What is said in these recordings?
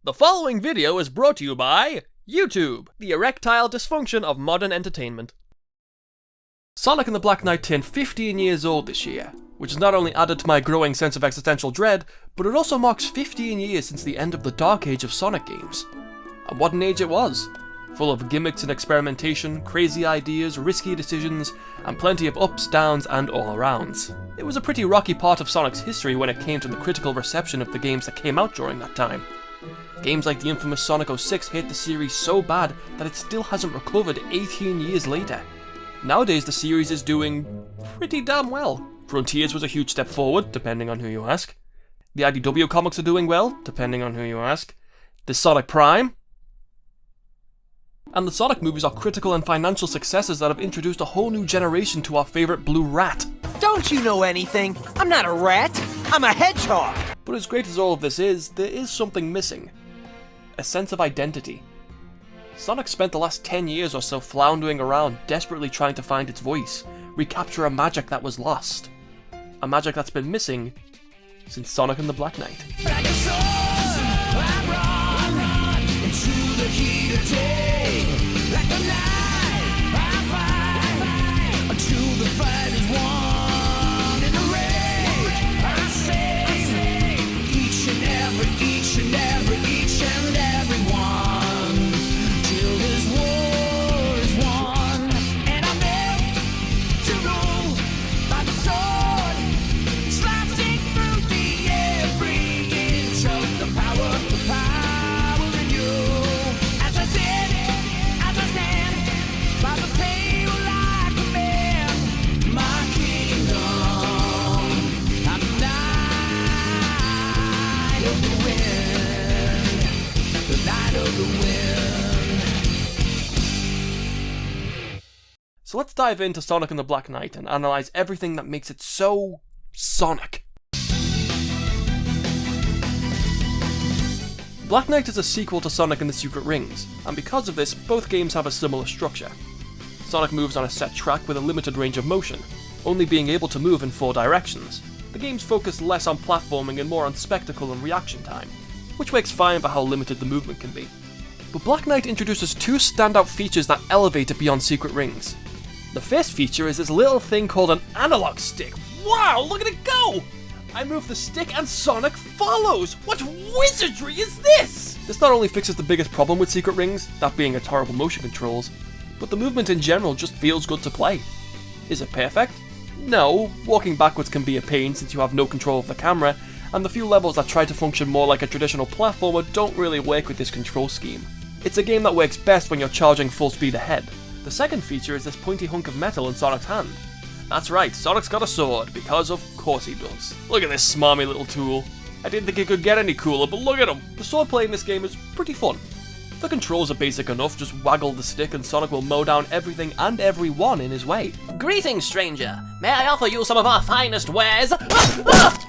The following video is brought to you by YouTube, the erectile dysfunction of modern entertainment. Sonic and the Black Knight turned 15 years old this year, which has not only added to my growing sense of existential dread, but it also marks 15 years since the end of the dark age of Sonic games. And what an age it was! Full of gimmicks and experimentation, crazy ideas, risky decisions, and plenty of ups, downs, and all-arounds. It was a pretty rocky part of Sonic's history when it came to the critical reception of the games that came out during that time. Games like the infamous Sonic 06 hit the series so bad that it still hasn't recovered 18 years later. Nowadays the series is doing pretty damn well. Frontiers was a huge step forward, depending on who you ask. The IDW comics are doing well, depending on who you ask. There's Sonic Prime. And the Sonic movies are critical and financial successes that have introduced a whole new generation to our favourite blue rat. Don't you know anything? I'm not a rat, I'm a hedgehog! But as great as all of this is, there is something missing. A sense of identity. Sonic spent the last 10 years or so floundering around, desperately trying to find its voice, recapture a magic that was lost. A magic that's been missing since Sonic and the Black Knight. Like a sword, I run into the heat of day. Like the night, I fight until the fight is won. In the rage, I sing each and every one till this war is won. And I'm meant to rule by the sword, slicing through the air, bring inch of the power in you. As I stand by the pale like a man, my kingdom, I'm the light of the wind, the light of the wind. So let's dive into Sonic and the Black Knight and analyse everything that makes it so Sonic. Black Knight is a sequel to Sonic and the Secret Rings, and because of this, both games have a similar structure. Sonic moves on a set track with a limited range of motion, only being able to move in 4 directions. The games focus less on platforming and more on spectacle and reaction time, which works fine for how limited the movement can be. But Black Knight introduces 2 standout features that elevate it beyond Secret Rings. The first feature is this little thing called an analog stick. Wow, look at it go! I move the stick and Sonic follows! What wizardry is this? This not only fixes the biggest problem with Secret Rings, that being its horrible motion controls, but the movement in general just feels good to play. Is it perfect? No, walking backwards can be a pain since you have no control of the camera, and the few levels that try to function more like a traditional platformer don't really work with this control scheme. It's a game that works best when you're charging full speed ahead. The second feature is this pointy hunk of metal in Sonic's hand. That's right, Sonic's got a sword, because of course he does. Look at this smarmy little tool. I didn't think it could get any cooler, but look at him! The swordplay in this game is pretty fun. The controls are basic enough, just waggle the stick and Sonic will mow down everything and everyone in his way. Greetings, stranger. May I offer you some of our finest wares?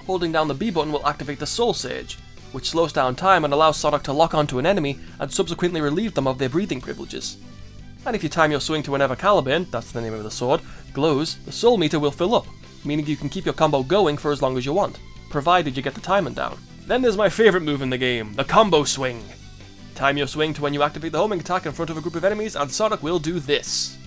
Holding down the B button will activate the Soul Surge, which slows down time and allows Sonic to lock onto an enemy and subsequently relieve them of their breathing privileges. And if you time your swing to whenever Caliburn, that's the name of the sword, glows, the soul meter will fill up, meaning you can keep your combo going for as long as you want, provided you get the timing down. Then there's my favourite move in the game, the combo swing. Time your swing to when you activate the homing attack in front of a group of enemies and Sonic will do this.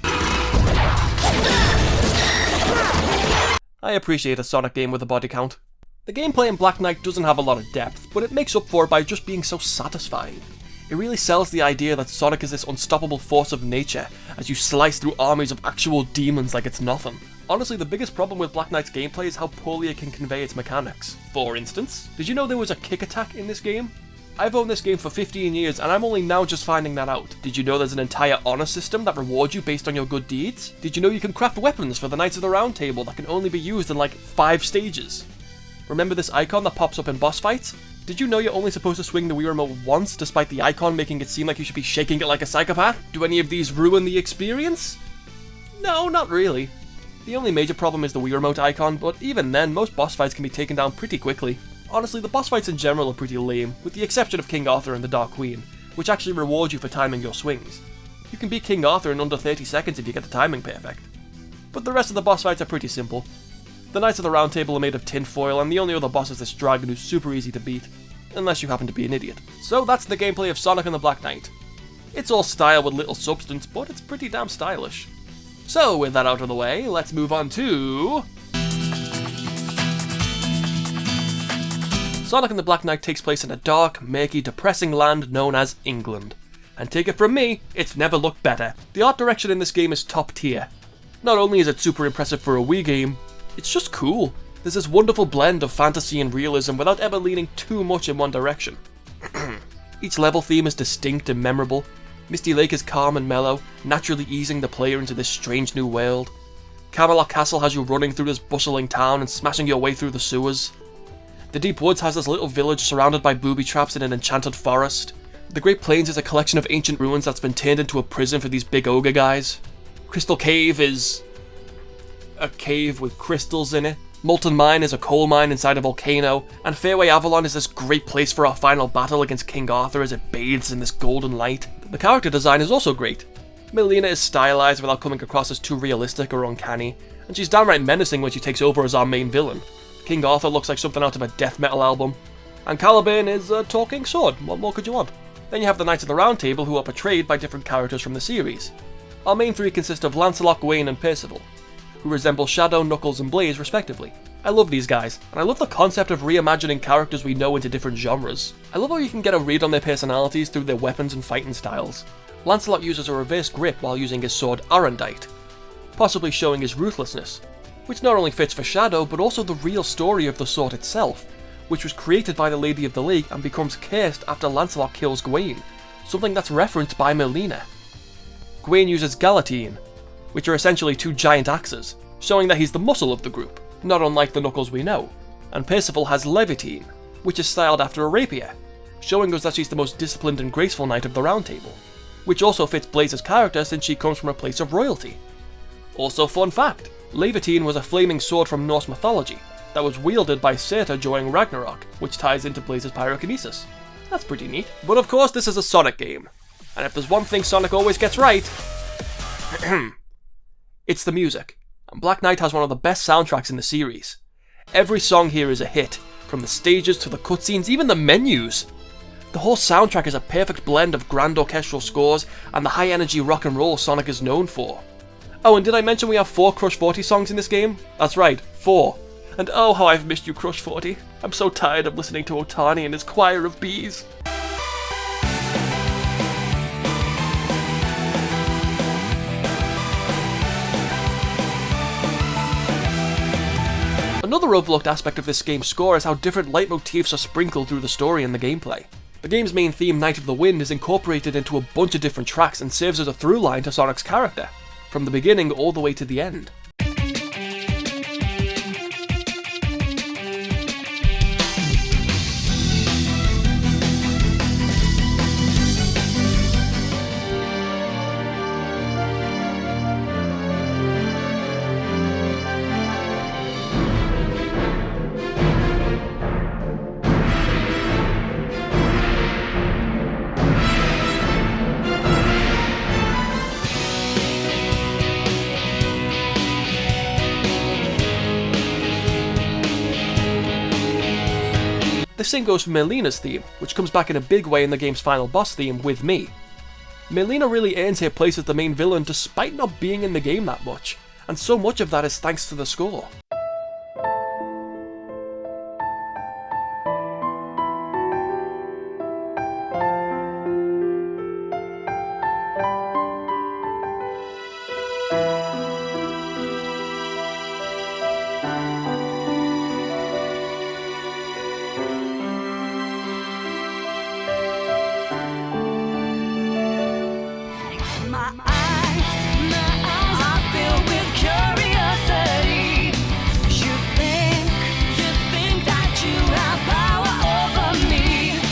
I appreciate a Sonic game with a body count. The gameplay in Black Knight doesn't have a lot of depth, but it makes up for it by just being so satisfying. It really sells the idea that Sonic is this unstoppable force of nature, as you slice through armies of actual demons like it's nothing. Honestly, the biggest problem with Black Knight's gameplay is how poorly it can convey its mechanics. For instance, did you know there was a kick attack in this game? I've owned this game for 15 years and I'm only now just finding that out. Did you know there's an entire honor system that rewards you based on your good deeds? Did you know you can craft weapons for the Knights of the Round Table that can only be used in like 5 stages? Remember this icon that pops up in boss fights? Did you know you're only supposed to swing the Wii Remote once, despite the icon making it seem like you should be shaking it like a psychopath? Do any of these ruin the experience? No, not really. The only major problem is the Wii Remote icon, but even then, most boss fights can be taken down pretty quickly. Honestly, the boss fights in general are pretty lame, with the exception of King Arthur and the Dark Queen, which actually reward you for timing your swings. You can beat King Arthur in under 30 seconds if you get the timing perfect. But the rest of the boss fights are pretty simple. The Knights of the Round Table are made of tin foil, and the only other boss is this dragon who's super easy to beat. unless you happen to be an idiot. So that's the gameplay of Sonic and the Black Knight. It's all style with little substance, but it's pretty damn stylish. So with that out of the way, let's move on to... Sonic and the Black Knight takes place in a dark, murky, depressing land known as England. And take it from me, it's never looked better. The art direction in this game is top tier. Not only is it super impressive for a Wii game, it's just cool. There's this wonderful blend of fantasy and realism without ever leaning too much in one direction. Each level theme is distinct and memorable. Misty Lake is calm and mellow, naturally easing the player into this strange new world. Camelot Castle has you running through this bustling town and smashing your way through the sewers. The Deep Woods has this little village surrounded by booby traps in an enchanted forest. The Great Plains is a collection of ancient ruins that's been turned into a prison for these big ogre guys. Crystal Cave is... a cave with crystals in it. Molten Mine is a coal mine inside a volcano. And Fairway Avalon is this great place for our final battle against King Arthur as it bathes in this golden light. The character design is also great. Melina is stylized without coming across as too realistic or uncanny, and she's downright menacing when she takes over as our main villain. King Arthur looks like something out of a death metal album. And Caliban is a talking sword. What more could you want? Then you have the Knights of the Round Table, who are portrayed by different characters from the series. Our main three consist of Lancelot, Gawain, and Percival, who resemble Shadow, Knuckles, and Blaze respectively. I love these guys, and I love the concept of reimagining characters we know into different genres. I love how you can get a read on their personalities through their weapons and fighting styles. Lancelot uses a reverse grip while using his sword Arendite, possibly showing his ruthlessness, which not only fits for Shadow, but also the real story of the sword itself, which was created by the Lady of the Lake and becomes cursed after Lancelot kills Gawain, something that's referenced by Melina. Gawain uses Galatine, which are essentially two giant axes, showing that he's the muscle of the group, not unlike the Knuckles we know. And Percival has Levitine, which is styled after a rapier, showing us that she's the most disciplined and graceful knight of the Round Table, which also fits Blaze's character since she comes from a place of royalty. Also, fun fact, Levitine was a flaming sword from Norse mythology that was wielded by Surtur during Ragnarok, which ties into Blaze's pyrokinesis. That's pretty neat. But of course, this is a Sonic game, and if there's one thing Sonic always gets right, it's the music. And Black Knight has one of the best soundtracks in the series. Every song here is a hit, from the stages to the cutscenes, even the menus. The whole soundtrack is a perfect blend of grand orchestral scores and the high energy rock and roll Sonic is known for. Oh, and did I mention we have 4 Crush 40 songs in this game? That's right, 4. And oh, how I've missed you, Crush 40. I'm so tired of listening to Otani and his choir of bees. Another overlooked aspect of this game's score is how different leitmotifs are sprinkled through the story and the gameplay. The game's main theme, Night of the Wind, is incorporated into a bunch of different tracks and serves as a through line to Sonic's character, from the beginning all the way to the end. The same goes for Melina's theme, which comes back in a big way in the game's final boss theme, With Me. Melina really earns her place as the main villain despite not being in the game that much, and so much of that is thanks to the score.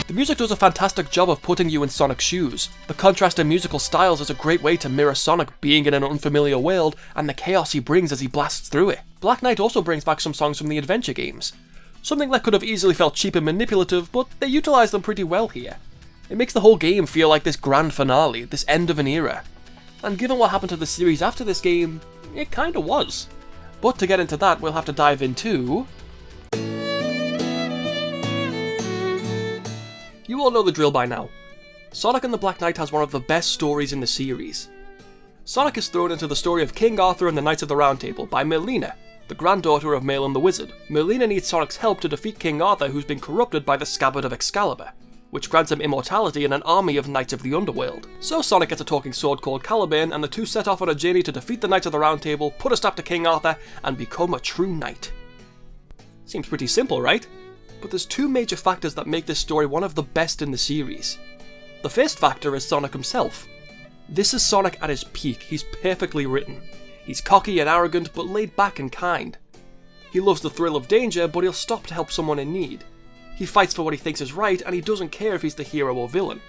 The music does a fantastic job of putting you in Sonic's shoes. The contrast in musical styles is a great way to mirror Sonic being in an unfamiliar world and the chaos he brings as he blasts through it. Black Knight also brings back some songs from the adventure games. Something that could have easily felt cheap and manipulative, but they utilise them pretty well here. It makes the whole game feel like this grand finale, this end of an era. And given what happened to the series after this game, it kinda was. But to get into that, we'll have to dive into... You all know the drill by now. Sonic and the Black Knight has one of the best stories in the series. Sonic is thrown into the story of King Arthur and the Knights of the Round Table by Melina, the granddaughter of Merlin the Wizard. Melina needs Sonic's help to defeat King Arthur, who's been corrupted by the Scabbard of Excalibur, which grants him immortality and an army of Knights of the Underworld. So Sonic gets a talking sword called Caliban, and the two set off on a journey to defeat the Knights of the Round Table, put a stop to King Arthur, and become a true knight. Seems pretty simple, right? But there's two major factors that make this story one of the best in the series. The first factor is Sonic himself. This is Sonic at his peak. He's perfectly written. He's cocky and arrogant, but laid back and kind. He loves the thrill of danger, but he'll stop to help someone in need. He fights for what he thinks is right, and he doesn't care if he's the hero or villain.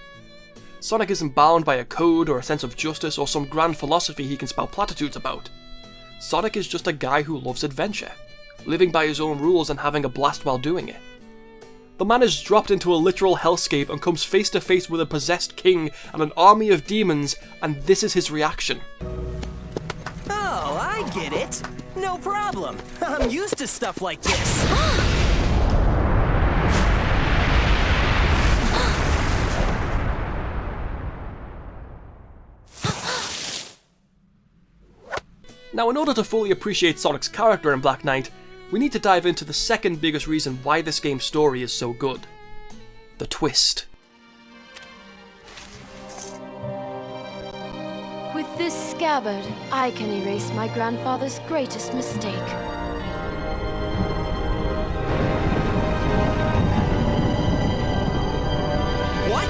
Sonic isn't bound by a code or a sense of justice or some grand philosophy he can spout platitudes about. Sonic is just a guy who loves adventure, living by his own rules and having a blast while doing it. The man is dropped into a literal hellscape and comes face to face with a possessed king and an army of demons, and this is his reaction. Oh, I get it. No problem. I'm used to stuff like this. Now, in order to fully appreciate Sonic's character in Black Knight, we need to dive into the second biggest reason why this game's story is so good. The twist. With this scabbard, I can erase my grandfather's greatest mistake. What?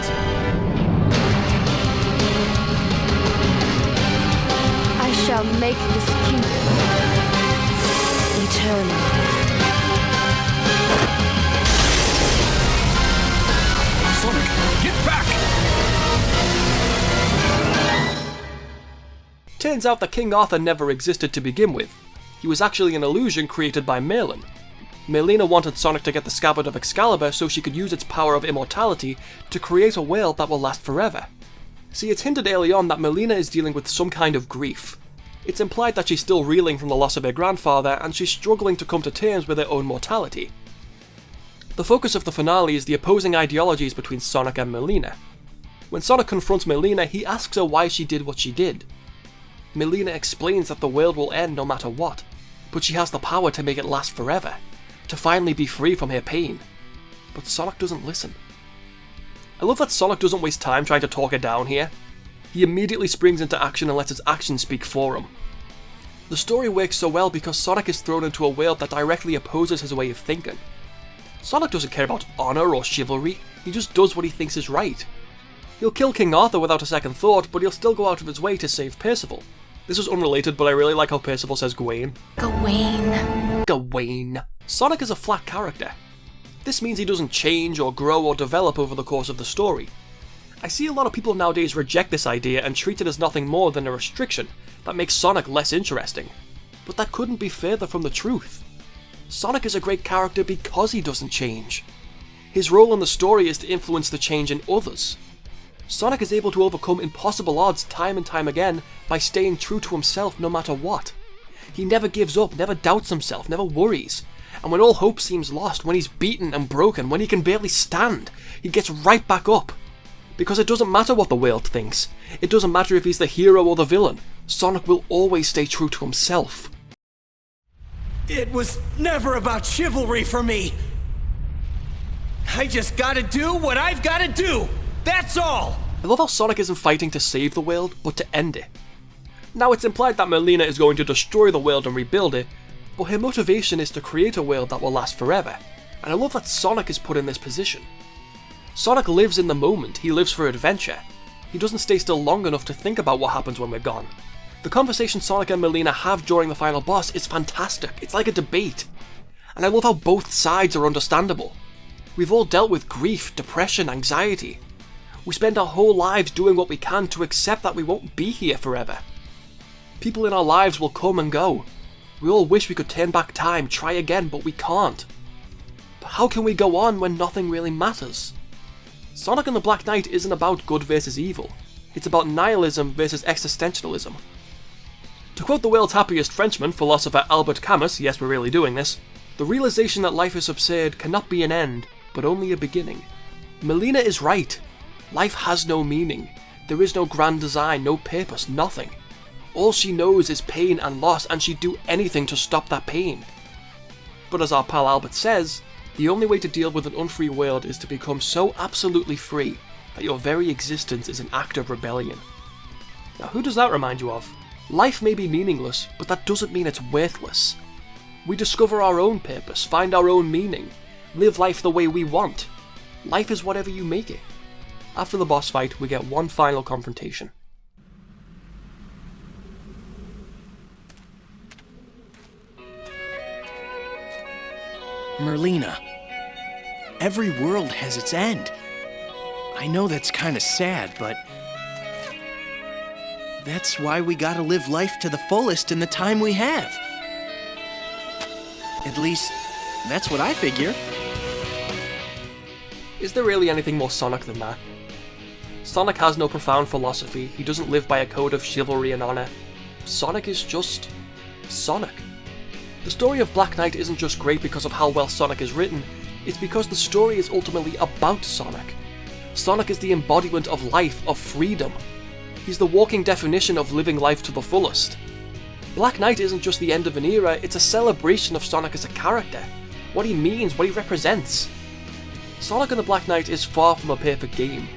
I shall make this kingdom eternal. Sonic, get back! Turns out that King Arthur never existed to begin with. He was actually an illusion created by Merlin. Melina wanted Sonic to get the Scabbard of Excalibur so she could use its power of immortality to create a world that will last forever. See, it's hinted early on that Melina is dealing with some kind of grief. It's implied that she's still reeling from the loss of her grandfather, and she's struggling to come to terms with her own mortality. The focus of the finale is the opposing ideologies between Sonic and Melina. When Sonic confronts Melina, he asks her why she did what she did. Melina explains that the world will end no matter what, but she has the power to make it last forever, to finally be free from her pain. But Sonic doesn't listen. I love that Sonic doesn't waste time trying to talk her down here. He immediately springs into action and lets his actions speak for him. The story works so well because Sonic is thrown into a world that directly opposes his way of thinking. Sonic doesn't care about honour or chivalry, he just does what he thinks is right. He'll kill King Arthur without a second thought, but he'll still go out of his way to save Percival. This is unrelated, but I really like how Percival says Gawain. Gawain. Gawain. Sonic is a flat character. This means he doesn't change or grow or develop over the course of the story. I see a lot of people nowadays reject this idea and treat it as nothing more than a restriction that makes Sonic less interesting. But that couldn't be further from the truth. Sonic is a great character because he doesn't change. His role in the story is to influence the change in others. Sonic is able to overcome impossible odds time and time again by staying true to himself no matter what. He never gives up, never doubts himself, never worries. And when all hope seems lost, when he's beaten and broken, when he can barely stand, he gets right back up. Because it doesn't matter what the world thinks. It doesn't matter if he's the hero or the villain. Sonic will always stay true to himself. It was never about chivalry for me. I just gotta do what I've gotta do. That's all! I love how Sonic isn't fighting to save the world, but to end it. Now, it's implied that Melina is going to destroy the world and rebuild it, but her motivation is to create a world that will last forever, and I love that Sonic is put in this position. Sonic lives in the moment, he lives for adventure. He doesn't stay still long enough to think about what happens when we're gone. The conversation Sonic and Melina have during the final boss is fantastic, it's like a debate. And I love how both sides are understandable. We've all dealt with grief, depression, anxiety. We spend our whole lives doing what we can to accept that we won't be here forever. People in our lives will come and go. We all wish we could turn back time, try again, but we can't. But how can we go on when nothing really matters? Sonic and the Black Knight isn't about good versus evil. It's about nihilism versus existentialism. To quote the world's happiest Frenchman, philosopher Albert Camus, yes, we're really doing this, the realization that life is absurd cannot be an end, but only a beginning. Melina is right. Life has no meaning. There is no grand design, no purpose, nothing. All she knows is pain and loss, and she'd do anything to stop that pain. But as our pal Albert says, the only way to deal with an unfree world is to become so absolutely free that your very existence is an act of rebellion. Now, who does that remind you of? Life may be meaningless, but that doesn't mean it's worthless. We discover our own purpose, find our own meaning, live life the way we want. Life is whatever you make it. After the boss fight, we get one final confrontation. Merlina, every world has its end. I know that's kind of sad, but that's why we gotta live life to the fullest in the time we have. At least, that's what I figure. Is there really anything more Sonic than that? Sonic has no profound philosophy, he doesn't live by a code of chivalry and honor. Sonic is just Sonic. The story of Black Knight isn't just great because of how well Sonic is written, it's because the story is ultimately about Sonic. Sonic is the embodiment of life, of freedom. He's the walking definition of living life to the fullest. Black Knight isn't just the end of an era, it's a celebration of Sonic as a character, what he means, what he represents. Sonic and the Black Knight is far from a perfect game,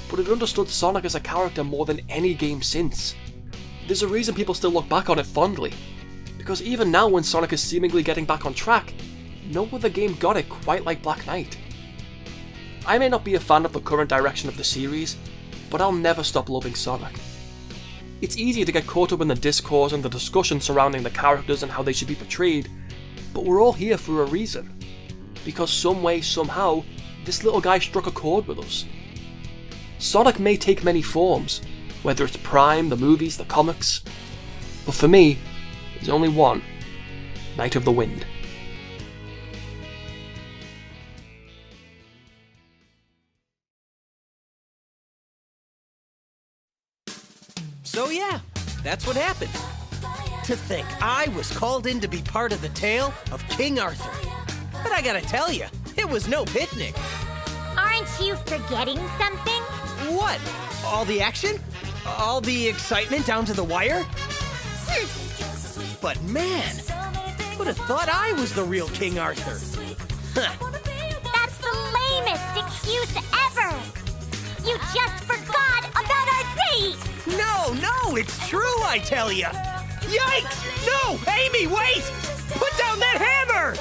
but it understood Sonic as a character more than any game since. There's a reason people still look back on it fondly, because even now when Sonic is seemingly getting back on track, no other game got it quite like Black Knight. I may not be a fan of the current direction of the series, but I'll never stop loving Sonic. It's easy to get caught up in the discourse and the discussion surrounding the characters and how they should be portrayed, but we're all here for a reason. Because some way, somehow, this little guy struck a chord with us. Sonic may take many forms, whether it's Prime, the movies, the comics, but for me, there's only one: Knight of the Wind. So yeah, that's what happened. To think I was called in to be part of the tale of King Arthur. But I gotta tell you, it was no picnic. Aren't you forgetting something? What? All the action? All the excitement down to the wire? But man, would have thought I was the real King Arthur. Huh. That's the lamest excuse ever! You just forgot about our date! No, it's true, I tell ya! Yikes! No! Amy, wait! Put down that hammer!